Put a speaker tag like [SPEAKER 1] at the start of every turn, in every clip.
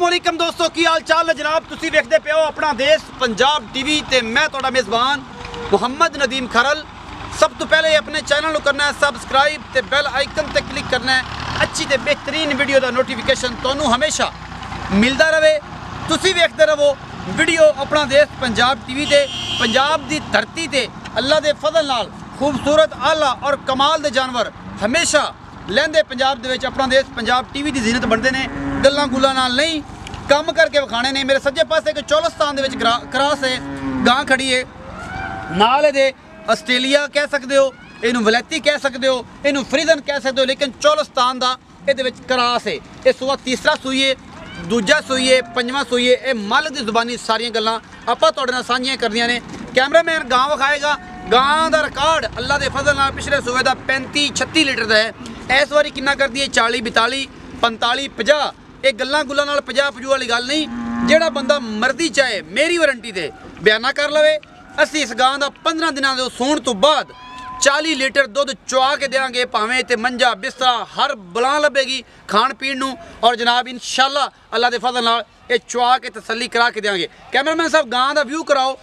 [SPEAKER 1] अस्सलामुअलैकुम दोस्तों की हाल चाल है जनाब। तुसी वेखदे पे हो अपना देश पंजाब टीवी ते मैं तुहाडा मेज़बान मुहम्मद नदीम खरल। सब तो पहले अपने चैनल को करना है सबसक्राइब ते बेल आइकन ते क्लिक करना है। अच्छी ते बेहतरीन वीडियो का नोटिफिकेशन तुहानू हमेशा मिलता रहे। तुसी वेखदे रहो वीडियो अपना देश पंजाब टीवी ते पंजाब की धरती ते अल्लाह के फजल नाल खूबसूरत आला और कमाल के जानवर हमेशा लैंदे पंजाब दे विच अपना देश पंजाब टीवी की जीनत बनते हैं। गल्लां गुल्लां नाल नहीं काम करके विखाने ने। मेरे सज्जे पासे एक चौलस्तान दे विच क्रॉस है, गां खड़ी है नाल दे आस्ट्रेलिया कह सकते हो, इनू वलैती कह सकते हो, इनू फ्रीजन कह सकते हो, लेकिन चौलस्तान का ये क्रॉस है। ये सुबह तीसरा सूई है, दूजा सूई है, पंजवां सूई है। ये मल की जुबानी सारियां गल्लां आपां तुहाडे नाल साझियां करदियां ने। कैमरामैन गां विखाएगा। गां का रिकॉर्ड अल्लाह के फजल नाल पिछले सूबे का 35-36 लीटर का है। इस बारी कितना करती है 40-42 45 50। ये गल्लां गुल्लां नाल 50 वाली गल नहीं। जिहड़ा बंदा मर्जी चाहे मेरी वारंटी ते बयाना कर लवे। असीं इस गां का 15 दिनों के सूण तो बाद 40 लीटर दुध चुआ के देंगे। भावें तो मंजा बिस्तरा हर बला लभेगी खाण पीण नूं। और जनाब इंशाअल्लाह अल्लाह के फजल नाल ये चुआ के तसल्ली करा के देंगे। कैमरामैन साहब गां का व्यू कराओ।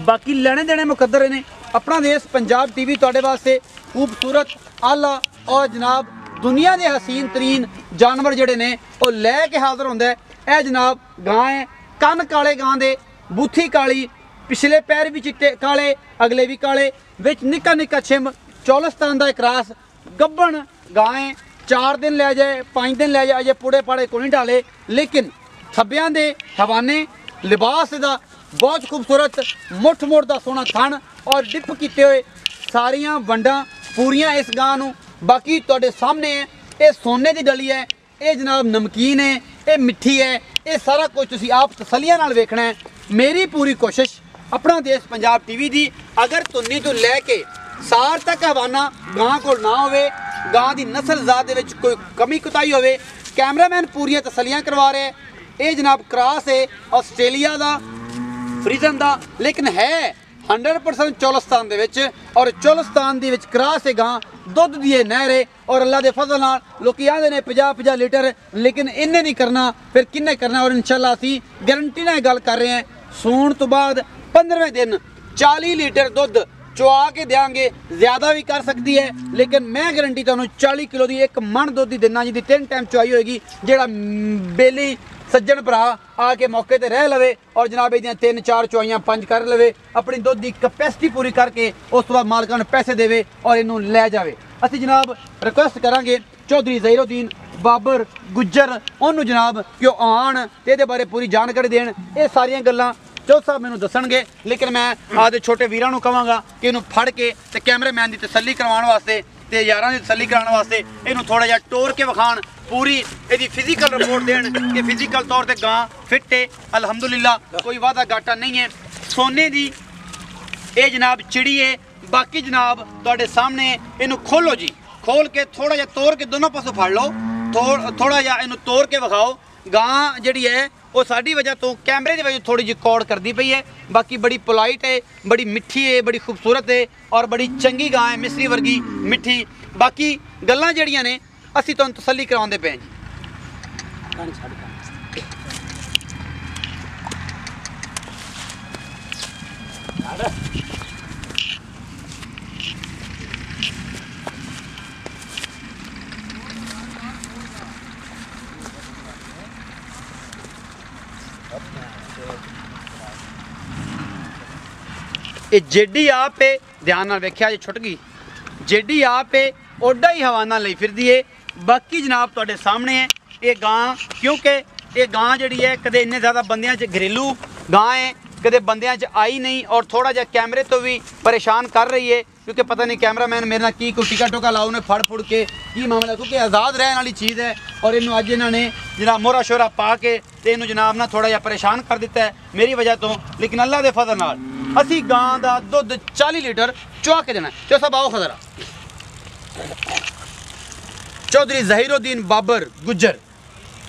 [SPEAKER 1] बाकी लेने देने मुकद्दर ने। अपना देश पंजाब टीवी तुहाडे वास्ते खूबसूरत आला और जनाब दुनिया के हसीन तरीन जानवर जोड़े ने वो लैके हाजिर होंदा है। यह जनाब गां है, कन काले गां दे, बूथी काली, पिछले पैर भी चिट्टे काले, अगले भी काले, विच निक्का निक्का छिम। चौलस्तान का क्रॉस गब्बन गां है। 4 दिन लै जाए 5 दिन लै जाए अजे पुड़े पाड़े को नहीं डाले, लेकिन थब्बियां दे हवाने लिबास का बहुत खूबसूरत मुठ मुठ का सोहना थन और डिप किए हुए सारिया वंडा पूरियां इस गां नूं। बाकी तुहाडे सामने है ये सोने की डली है, ये जनाब नमकीन है, ये मिठी है, ये सारा कुछ तुसीं आप तसलियां नाल वेखना है। मेरी पूरी कोशिश अपना देश पंजाब टीवी दी अगर तुन्नी तो लैके सार तक हवाना गां को ना होवे, गां की नस्ल जात दे विच कोई कमी कुताही होवे, कैमरामैन पूरियां तसलियां करवा रहे हैं। ये जनाब क्रॉस है आस्ट्रेलिया का फ्रीजन का, लेकिन है 100% चौलस्तान दे विच। और चौलस्तान दी विच क्रॉस है गां दुध दी नहर है। और अल्लाह के फजल नाल लोग आते हैं 50-50 लीटर, लेकिन इन्हें नहीं करना फिर किन्ने करना। और इंशाअल्लाह असीं गारंटी नाल गल कर रहे हैं सूण तो बाद 15वें दिन 40 लीटर दुध चुआ के देंगे। ज़्यादा भी कर सकती है, लेकिन मैं गारंटी तुहानूं 40 किलो की एक मन दुध की देना जिहदी 3 टाइम चुआई होएगी। जिहड़ा बेली सज्जन भरा आके मौके पर रह लवे और जनाब ये 3-4 चुआइयां 5 कर लवे, अपनी दुध की कैपेसिटी पूरी करके उस बाद मालकां नूं पैसे देवे और इनू लै जावे। असीं जनाब रिक्वेस्ट करांगे चौधरी ज़हीरुद्दीन बाबर गुज्जर उन्होंने जनाब कि वह आन ते बारे पूरी जानकारी देन। ये सारियां गल्लां चौधरी साहब मैनूं दसणगे, लेकिन मैं आदे छोटे वीरां नूं कहांगा कि इनू फड़ के ते कैमरामैन की तसल्ली करवाउण वास्ते ते यारां की तसल्ली कराउण वास्ते इनू थोड़ा जिहा टोर के विखाण, पूरी यदी फिजिकल रिपोर्ट देन कि फिजिकल तौर पर गां फिट है अलहमदुलिल्लाह, कोई वादा घाटा नहीं है। सोने की ये जनाब चिड़ी है। बाकी जनाब तुहाडे सामने इनू खोलो जी, खोल के थोड़ा जिहा तोड़ के दोनों पासों फड़ लो, थोड़ा जिहा इनू तोड़ के विखाओ। गां जिहड़ी है वो साडी वजह तो कैमरे की वजह थोड़ी जी कौड़ करती पई है। बाकी बड़ी पोलाइट है, बड़ी मिठी है, बड़ी खूबसूरत है और बड़ी चंगी गां है, मिसरी वर्गी मिठी। बाकी गल्लां जिहड़ियां ने असीं तुहानूं तसल्ली करवाउंदे पे जी। ये जेडी आप है, ध्यान नाल वेख्या जे छुट गई जेडी आप है, ओडा ही हवाना लई फिरदी है। बाकी जनाब तुहाडे सामने है ये गां, क्योंकि ये गां जिहड़ी है कदे इन्ने ज़्यादा बंदियां च घरेलू गां है, कदे बंदियां च आई नहीं और थोड़ा जिहा कैमरे तो भी परेशान कर रही है। क्योंकि पता नहीं कैमरामैन मेरे नाल की कोई टिका टोका लाओ ने फड़ फुड़ के की मामला, क्योंकि आज़ाद रहने वाली चीज़ है। और इनू अज इन्होंने जनाब मोहरा शोरा पा के ते इनू जनाब ना थोड़ा जिहा परेशान कर दिता है मेरी वजह तो। लेकिन अल्लाह के फजल नाल असी गां का दुध 40 लीटर चुआ के देना। चो साहब आओ खजरा। चौधरी ज़हीरुद्दीन बाबर गुज्जर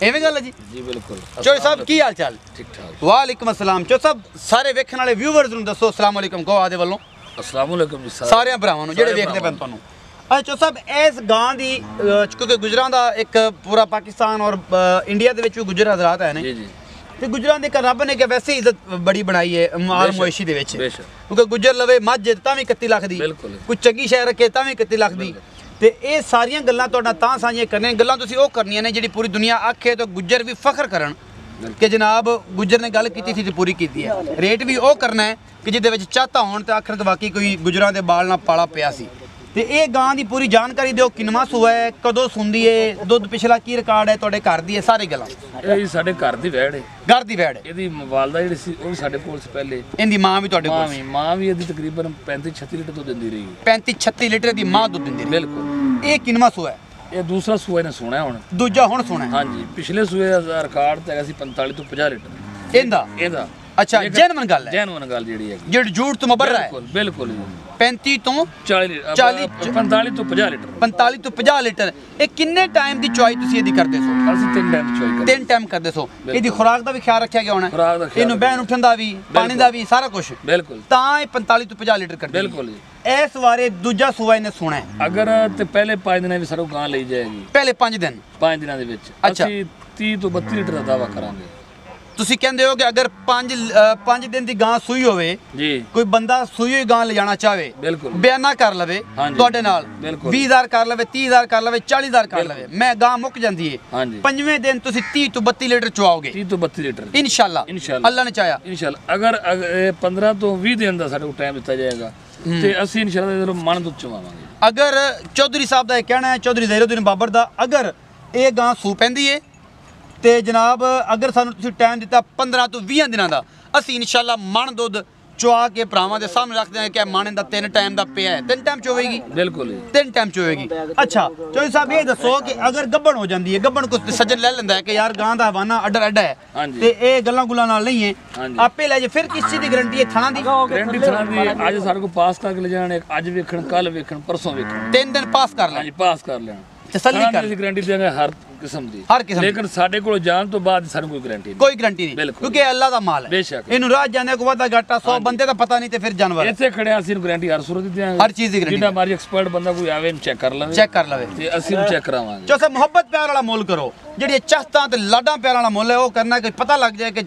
[SPEAKER 1] एवं गल है जी? जी बिल्कुल। चौधरी साहब की हाल चाल? ठीक ठाक। वालेकुम अस्सलाम। चौधरी साहब सारे वेखण वाले व्यूअर्स नूं दसो अस्सलाम वालेकुम कहो आदे वालों। अस्सलाम वालेकुम जी सारे भरावां नूं जेहड़े वेखदे पन तुहानूं। अच्छा चो साहब इस गां दी क्योंकि गुजरां दा एक पूरा पाकिस्तान और इंडिया दे विच भी गुजर हजरात है ने
[SPEAKER 2] जी जी
[SPEAKER 1] ते गुजरां दी रब ने के वैसे इज्जत बड़ी बनाई है माल मोइशी दे विच
[SPEAKER 2] बेशक
[SPEAKER 1] क्योंकि गुजर लवे मझ तां भी 31 लाख दी
[SPEAKER 2] बिल्कुल
[SPEAKER 1] कोई चंगी शहर रखे तां भी 31 लाख दी ते ये सारियां गल्लां तुहाडा तां साझियां करने गल्लां तुसीं ओह करनियां ने जेहड़ी पूरी दुनिया आखे तो गुजर भी फख्र करन कि जनाब गुजर ने गल की थी ते पूरी की है रेट भी ओह करना है कि जिहदे विच चाहता होण ते आखर कि वाकई कोई गुजरां दे बाल ना पाला पिया सी ते ये गां दी पूरी जानकारी दिओ किनवा सूआ है कदों सुंदी है दुੱਧ पिछला की रिकॉर्ड है तुहाडे घर दी है सारी गल्लां
[SPEAKER 2] ਇਹ ਸਾਡੇ ਘਰ ਦੀ ਵੈੜ ਹੈ
[SPEAKER 1] घर दी वैड़ है
[SPEAKER 2] ਇਹਦੀ ਵਾਲਦਾ ਜਿਹੜੀ ਸੀ ਉਹ ਵੀ ਸਾਡੇ ਕੋਲ ਸੀ ਪਹਿਲੇ
[SPEAKER 1] इहदी मां भी तुहाडे कोल
[SPEAKER 2] ਮਾਂ ਵੀ ਇਹਦੀ ਤਕਰੀਬਨ 35-36 ਲੀਟਰ ਦੁੱਧ ਦਿੰਦੀ ਰਹੀ
[SPEAKER 1] 35-36 ਲੀਟਰ ਦੀ ਮਾਂ ਦੁੱਧ ਦਿੰਦੀ
[SPEAKER 2] ਬਿਲਕੁਲ
[SPEAKER 1] ਇਹ ਕਿਨਵਾ ਸੂਆ ਹੈ
[SPEAKER 2] ਇਹ ਦੂਸਰਾ ਸੂਏ ਨੇ ਸੁਣਿਆ ਹੁਣ
[SPEAKER 1] ਦੂਜਾ ਹੁਣ ਸੁਣਾ ਹੈ
[SPEAKER 2] ਹਾਂਜੀ ਪਿਛਲੇ ਸੂਏ ਦਾ ਰਿਕਾਰਡ ਤਾਂ ਹੈਗਾ ਸੀ 45 ਤੋਂ 50 ਲੀਟਰ
[SPEAKER 1] ਇਹਦਾ
[SPEAKER 2] ਇਹਦਾ
[SPEAKER 1] ਅੱਛਾ ਜੈਨੂਇਨ ਗੱਲ ਹੈ
[SPEAKER 2] ਜੈਨੂਇਨ ਗੱਲ ਜਿਹੜੀ ਹੈ
[SPEAKER 1] ਜਿਹੜੀ ਝੂਠ ਤੋਂ ਮੁਬਰਰਾ ਹੈ
[SPEAKER 2] ਬਿਲਕੁਲ ਬਿਲਕੁਲ
[SPEAKER 1] 35 ਤੋਂ
[SPEAKER 2] 40 45 ਤੋਂ 50 ਲੀਟਰ
[SPEAKER 1] 45 ਤੋਂ 50 ਲੀਟਰ ਇਹ ਕਿੰਨੇ ਟਾਈਮ ਦੀ ਚੁਆਈ ਤੁਸੀਂ ਇਹਦੀ ਕਰਦੇ ਸੋ
[SPEAKER 2] ਅਸੀਂ 3 ਟਾਈਮ ਚੋਈ ਕਰਦੇ
[SPEAKER 1] ਤਿੰਨ ਟਾਈਮ ਕਰਦੇ ਸੋ ਇਹਦੀ ਖੁਰਾਕ ਦਾ ਵੀ ਖਿਆਲ ਰੱਖਿਆ ਗਿਆ ਹੋਣਾ
[SPEAKER 2] ਖੁਰਾਕ ਦਾ ਖਿਆਲ
[SPEAKER 1] ਇਹਨੂੰ ਬਹਿਣ ਉੱਠਣ ਦਾ ਵੀ ਪਾਣੀ ਦਾ ਵੀ ਸਾਰਾ ਕੁਝ
[SPEAKER 2] ਬਿਲਕੁਲ
[SPEAKER 1] ਤਾਂ ਇਹ 45 ਤੋਂ 50 ਲੀਟਰ ਕਰਦੇ
[SPEAKER 2] ਬਿਲकुल ਜੀ
[SPEAKER 1] ਇਸ ਵਾਰੇ ਦੂਜਾ ਸੂਆ ਇਹਨੇ ਸੁਣਾ ਹੈ
[SPEAKER 2] ਅਗਰ ਤੇ ਪਹਿਲੇ 5 ਦਿਨਾਂ ਵਿੱਚ ਸਰੋਂ ਗਾਂ ਲਈ ਜਾਏਗੀ
[SPEAKER 1] ਪਹਿਲੇ 5 ਦਿਨ
[SPEAKER 2] 5 ਦਿਨਾਂ ਦੇ ਵਿੱਚ
[SPEAKER 1] ਅੱਛਾ।
[SPEAKER 2] ਅਸੀਂ 30 ਤੋਂ 32 ਲੀਟਰ ਦਾ ਦਾਵਾ ਕਰਾਂਗੇ
[SPEAKER 1] ਤੁਸੀਂ ਕਹਿੰਦੇ ਹੋ ਕਿ ਅਗਰ 5 ਦਿਨ ਦੀ ਗਾਂ ਸੂਈ ਹੋਵੇ
[SPEAKER 2] ਜੀ
[SPEAKER 1] ਕੋਈ ਬੰਦਾ ਸੂਈ ਹੋਈ ਗਾਂ ਲਿਜਾਣਾ ਚਾਹਵੇ
[SPEAKER 2] ਬਿਲਕੁਲ
[SPEAKER 1] ਬਿਆਨਾ ਕਰ ਲਵੇ
[SPEAKER 2] ਹਾਂਜੀ।
[SPEAKER 1] ਤੁਹਾਡੇ ਨਾਲ
[SPEAKER 2] ਬਿਲਕੁਲ।
[SPEAKER 1] 20000 ਕਰ ਲਵੇ 30000 ਕਰ ਲਵੇ 40000 ਕਰ ਲਵੇ ਮੈਂ ਗਾਂ ਮੁੱਕ ਜਾਂਦੀ ਏ
[SPEAKER 2] ਹਾਂਜੀ
[SPEAKER 1] ਪੰਜਵੇਂ ਦਿਨ ਤੁਸੀਂ 30 ਤੋਂ 32 ਲੀਟਰ ਚੁਆਓਗੇ
[SPEAKER 2] 30 ਤੋਂ 32 ਲੀਟਰ
[SPEAKER 1] ਇਨਸ਼ਾਅੱਲਾ
[SPEAKER 2] ਇਨਸ਼ਾਅੱਲਾ
[SPEAKER 1] ਅੱਲਾ ਨੇ ਚਾਹਿਆ
[SPEAKER 2] ਇਨਸ਼ਾਅੱਲਾ ਅਗਰ 15 ਤੋਂ 20 ਦਿਨ ਦਾ ਸਾਡੇ ਕੋਲ ਟਾਈਮ ਦਿੱਤਾ ਜਾਏਗਾ ਤੇ ਅਸੀਂ ਇਨਸ਼ਾਅੱਲਾ ਇਹਦੇ ਮਨ ਦੁੱਧ ਚਵਾਵਾਂਗੇ
[SPEAKER 1] ਅਗਰ ਚੌਧਰੀ ਸਾਹਿਬ ਦਾ ਇਹ ਕਹਿਣਾ ਹੈ ਚੌਧਰੀ ਜ਼ਹੀਰੁੱਦੀਨ ਬਾਬਰ ਦਾ ਅਗਰ ਇਹ ਗਾਂ ਸੂ ਪੈਂਦੀ ਏ ਤੇ ਜਨਾਬ ਅਗਰ ਸਾਨੂੰ ਤੁਸੀਂ ਟਾਈਮ ਦਿੱਤਾ 15 ਤੋਂ 20 ਦਿਨਾਂ ਦਾ ਅਸੀਂ ਇਨਸ਼ਾਅੱਲਾ ਮਨ ਦੁੱਧ ਚੁਆ ਕੇ ਭਰਾਵਾਂ ਦੇ ਸਾਹਮਣੇ ਰੱਖਦੇ ਹਾਂ ਕਿ ਮਨ ਦਾ 3 ਟਾਈਮ ਦਾ ਪਿਆ ਹੈ 3 ਟਾਈਮ ਚੋਵੇਗੀ
[SPEAKER 2] ਬਿਲਕੁਲ ਜੀ
[SPEAKER 1] 3 ਟਾਈਮ ਚੋਵੇਗੀ ਅੱਛਾ ਚੌਧਰੀ ਸਾਹਿਬ ਇਹ ਦੱਸੋ ਕਿ ਅਗਰ ਗੱਬਣ ਹੋ ਜਾਂਦੀ ਹੈ ਗੱਬਣ ਕੋ ਸੱਜਣ ਲੈ ਲੈਂਦਾ ਹੈ ਕਿ ਯਾਰ ਗਾਂ ਦਾ ਹਵਾਨਾ ਅੱਡਾ ਅੱਡਾ ਹੈ
[SPEAKER 2] ਹਾਂਜੀ।
[SPEAKER 1] ਤੇ ਇਹ ਗੱਲਾਂ ਗੁੱਲਾਂ ਨਾਲ ਨਹੀਂ ਹੈ
[SPEAKER 2] ਹਾਂਜੀ।
[SPEAKER 1] ਆਪੇ ਲੈ ਜੇ ਫਿਰ ਕਿਸ ਚੀਜ਼ ਦੀ ਗਾਰੰਟੀ ਹੈ ਥਣਾ ਦੀ
[SPEAKER 2] ਗਰੰਟੀ ਤਰ੍ਹਾਂ ਦੀ ਅੱਜ ਸਾਡੇ ਕੋਲ ਪਾਸ ਕਰਕੇ ਲੈ ਜਾਣ ਅੱਜ ਵੇਖਣ ਕੱਲ ਵੇਖਣ ਪਰਸੋਂ ਵੇਖਣ
[SPEAKER 1] 3 ਦਿਨ ਪਾਸ ਕਰ ਲੈ
[SPEAKER 2] ਹਾਂਜੀ ਪਾਸ ਕਰ ਲੈਣ
[SPEAKER 1] ਤਸੱਲੀ ਕਰ
[SPEAKER 2] ਅਸੀਂ ਗਰੰਟੀ ਦੇਵਾਂਗੇ ਹਰ ਕਿਸਮ ਦੀ
[SPEAKER 1] ਹਰ ਕਿਸਮ ਦੀ।
[SPEAKER 2] ਲੇਕਿਨ ਸਾਡੇ ਕੋਲ ਜਾਣ ਤੋਂ ਬਾਅਦ ਸਾਨੂੰ ਕੋਈ ਗਰੰਟੀ ਨਹੀਂ
[SPEAKER 1] ਕੋਈ ਗਾਰੰਟੀ ਨਹੀਂ
[SPEAKER 2] ਬਿਲਕੁਲ।
[SPEAKER 1] ਕਿਉਂਕਿ ਇਹ ਅੱਲਾ ਦਾ ਮਾਲ ਹੈ
[SPEAKER 2] ਬੇਸ਼ੱਕ।
[SPEAKER 1] ਇਹਨੂੰ ਰਾਹ ਜਾਂਦੇ ਕੋ ਵਾਦਾ ਘਾਟਾ 100 ਬੰਦੇ ਦਾ ਪਤਾ ਨਹੀਂ ਤੇ ਫਿਰ ਜਾਨਵਰ
[SPEAKER 2] ਇੱਥੇ ਖੜਿਆ ਅਸੀਂ ਨੂੰ ਗਰੰਟੀ ਹਰ ਸੂਰਤ ਦੀ ਦਿਆਂਗੇ
[SPEAKER 1] ਹਰ ਚੀਜ਼ ਦੀ guarantee
[SPEAKER 2] ਜਿੰਨਾ ਮਾਰੀ ਐਕਸਪਰਟ ਬੰਦਾ ਕੋਈ ਆਵੇ ਇਹਨੂੰ ਚੈੱਕ ਕਰ ਲਵੇ
[SPEAKER 1] ਚੈੱਕ ਕਰ ਲਵੇ
[SPEAKER 2] ਤੇ ਅਸੀਂ ਨੂੰ ਚੈੱਕ ਕਰਾਵਾਂਗੇ
[SPEAKER 1] ਜੋ ਸੇ ਮੁਹੱਬਤ ਪਿਆਰ ਵਾਲਾ ਮੁੱਲ ਕਰੋ ਜਿਹੜੀ ਚਾਹਤਾਂ ਤੇ ਲਾਡਾਂ ਪਿਆਰ ਵਾਲਾ ਮੁੱਲ ਹੈ ਉਹ ਕਰਨਾ ਕਿ ਪਤਾ ਲੱਗ ਜਾਏ ਕਿ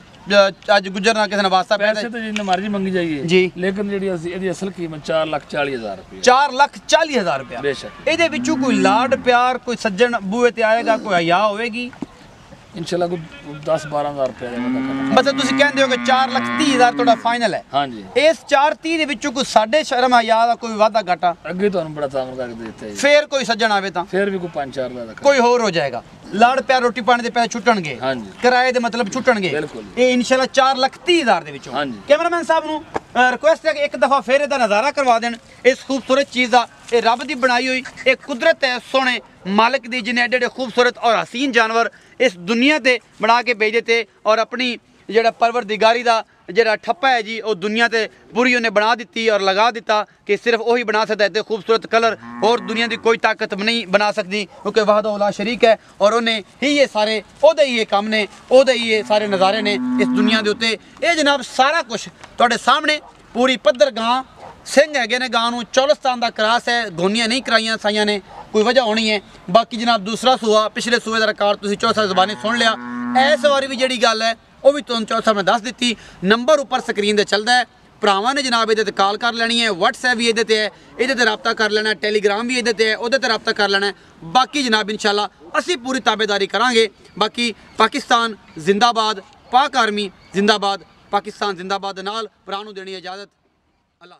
[SPEAKER 1] ਅੱਜ ਗੁਜਰਨਾ ਕਿਸੇ ਨਾਲ ਵਾਸਤਾ ਪਿਆ
[SPEAKER 2] ਪੈਸੇ ਤਾਂ ਜਿੰਨਾ ਮਰਜ਼ੀ ਮੰਗੀ ਜਾਈਏ
[SPEAKER 1] ਜੀ।
[SPEAKER 2] ਲੇਕਿਨ ਜਿਹੜੀ ਅਸੀਂ ਇਹਦੀ ਅਸਲ ਕੀਮਤ 4,40,000 ਰੁਪਏ
[SPEAKER 1] 4,40,000 ਰੁਪਇਆ
[SPEAKER 2] ਬੇਸ਼ੱਕ
[SPEAKER 1] ਇਹਦੇ ਵਿੱਚੋਂ ਕੋਈ ਲਾਡ ਪਿਆਰ ਕੋਈ ਸੱਜਣ ਬੂਏ ਤੇ ਆਏਗਾ ਕੋਈ ਹਯਾ ਹੋਵੇਗੀ
[SPEAKER 2] ਇਨਸ਼ਾਅੱਲਾ ਕੋਈ 10-12,000 ਰੁਪਏ ਦਾ ਬੰਦਾ ਕਰਨਾ
[SPEAKER 1] ਮਤਲਬ ਤੁਸੀਂ ਕਹਿੰਦੇ ਹੋ ਕਿ 4,30,000 ਤੁਹਾਡਾ ਫਾਈਨਲ ਹੈ
[SPEAKER 2] ਹਾਂਜੀ
[SPEAKER 1] ਇਸ 4,30 ਦੇ ਵਿੱਚੋਂ ਕੋਈ ਸਾਡੇ ਸ਼ਰਮ ਹਯਾ ਦਾ ਕੋਈ ਵਾਧਾ ਘਾਟਾ
[SPEAKER 2] ਅੱਗੇ ਤੁਹਾਨੂੰ ਬੜਾ ਤਾਮਰ ਕਰਕੇ ਦੇ ਦਿੱਤਾ ਜੀ
[SPEAKER 1] ਫੇਰ ਕੋਈ ਸੱਜਣ ਆਵੇ ਤਾਂ
[SPEAKER 2] ਫਿਰ ਵੀ ਕੋਈ 5-4 ਦਾ ਕਰ
[SPEAKER 1] ਕੋਈ ਹੋਰ ਹੋ ਜਾਏਗਾ ਲਾੜ ਪਿਆਰ ਰੋਟੀ ਪਾਣੀ ਦੇ ਪੈਸੇ ਛੁੱਟਣਗੇ
[SPEAKER 2] ਹਾਂਜੀ
[SPEAKER 1] ਕਿਰਾਏ ਦੇ ਮਤਲਬ ਛੁੱਟਣਗੇ
[SPEAKER 2] ਬਿਲਕੁਲ।
[SPEAKER 1] ਇਹ ਇਨਸ਼ਾਅੱਲਾ 4,30,000 ਦੇ ਵਿੱਚੋਂ
[SPEAKER 2] ਹਾਂਜੀ।
[SPEAKER 1] ਕੈਮਰਾਮੈਨ ਸਾਹਿਬ ਨੂੰ ਰਿਕੁਐਸਟ ਹੈ ਕਿ ਇੱਕ ਦਫਾ ਫੇਰ ਇਹਦਾ ਨਜ਼ਾਰਾ ਕਰਵਾ ਦੇਣ ਇਸ ਖੂਬਸੂਰਤ ਚੀਜ਼ ਦਾ ਇਹ ਰੱਬ ਦੀ ਬਣਾਈ ਹੋਈ ਇਹ ਕੁਦਰਤ ਹੈ ਸੋਹਣੇ ਮਾਲਕ ਦੀ ਜਿਹਨੇ ਐਡੇ ਐਡੇ ਖੂਬਸੂਰਤ ਔਰ ਹਸੀਨ ਜਾਨਵਰ ਇਸ ਦੁਨੀਆ ਤੇ ਬਣਾ ਕੇ ਭੇਜ ਦਿੱਤੇ ਔਰ ਆਪਣੀ ਜਿਹੜਾ ਪਰਵਰਦਿਗਾਰੀ ਦਾ ਜਿਹੜਾ ਠੱਪਾ ਹੈ ਜੀ ਉਹ ਦੁਨੀਆ ਤੇ ਪੂਰੀ ਉਹਨੇ ਬਣਾ ਦਿੱਤੀ ਔਰ ਲਗਾ ਦਿੱਤਾ ਕਿ ਸਿਰਫ ਉਹੀ ਬਣਾ ਸਕਦਾ ਹੈ ਤੇ ਖੂਬਸੂਰਤ ਕਲਰ ਹੋਰ ਦੁਨੀਆ ਦੀ ਕੋਈ ਤਾਕਤ ਨਹੀਂ ਬਣਾ ਸਕਦੀ ਕਿਉਂਕਿ ਵਹਦਹੁ ਲਾ ਸ਼ਰੀਕ ਹੈ ਔਰ ਉਹਨੇ ਹੀ ਇਹ ਸਾਰੇ ਉਹਦੇ ਹੀ ਇਹ ਕੰਮ ਨੇ ਉਹਦੇ ਹੀ ਇਹ ਸਾਰੇ ਨਜ਼ਾਰੇ ਨੇ ਇਸ ਦੁਨੀਆ ਦੇ ਉੱਤੇ ਇਹ ਜਨਾਬ ਸਾਰਾ ਕੁਝ ਤੁਹਾਡੇ ਸਾਹਮਣੇ ਪੂਰੀ ਪੱਧਰ ਗਾਂ ਸਿੰਘ ਹੈਗੇ ਨੇ ਗਾਂ ਨੂੰ ਚੌਲਸਤਾਨ ਦਾ ਕਰਾਸ ਹੈ ਗੋਨੀਆਂ ਨਹੀਂ ਕਰਾਈਆਂ ਸਾਈਆਂ ਨੇ ਕੋਈ ਵਜ੍ਹਾ ਹੋਣੀ ਹੈ ਬਾਕੀ ਜਨਾਬ ਦੂਸਰਾ ਸੂਆ ਪਿਛਲੇ ਸੂਏ ਦਾ ਰਿਕਾਰਡ ਤੁਸੀਂ ਚੌਥਾ ਜ਼ਬਾਨੀ ਸੁਣ ਲਿਆ ਇਸ ਵਾਰੀ ਵੀ ਜਿਹੜੀ ਗੱਲ ਹੈ ਉਹ ਵੀ ਤੁਹਾਨੂੰ ਚੌਥਾ ਮੈਂ ਦੱਸ ਦਿੱਤੀ ਨੰਬਰ ਉੱਪਰ ਸਕਰੀਨ ਤੇ ਚੱਲਦਾ ਹੈ ਭਰਾਵਾਂ ਨੇ ਜਨਾਬ ਇਹਦੇ ਤੇ ਕਾਲ ਕਰ ਲੈਣੀ ਹੈ WhatsApp ਵੀ ਇਹਦੇ ਤੇ ਹੈ ਇਹਦੇ ਤੇ ਰਾਬਤਾ ਕਰ ਲੈਣਾ ਟੈਲੀਗ੍ਰਾਮ ਵੀ ਇਹਦੇ ਤੇ ਹੈ ਉਹਦੇ ਤੇ ਰਾਬਤਾ ਕਰ ਲੈਣਾ ਬਾਕੀ ਜਨਾਬ ਇਨਸ਼ਾਅੱਲਾ ਅਸੀਂ ਪੂਰੀ ਤਾਬੇਦਾਰੀ ਕਰਾਂਗੇ ਬਾਕੀ ਪਾਕਿਸਤਾਨ ਜ਼ਿੰਦਾਬਾਦ ਪਾਕ ਆਰਮੀ ਜ਼ਿੰਦਾਬਾਦ ਪਾਕਿਸਤਾਨ ਜ਼ਿੰਦਾਬਾਦ ਦੇ ਨਾਲ ਭਰਾ ਨੂੰ ਦੇਣੀ ਇਜਾਜ਼ਤ ਅੱਲਾ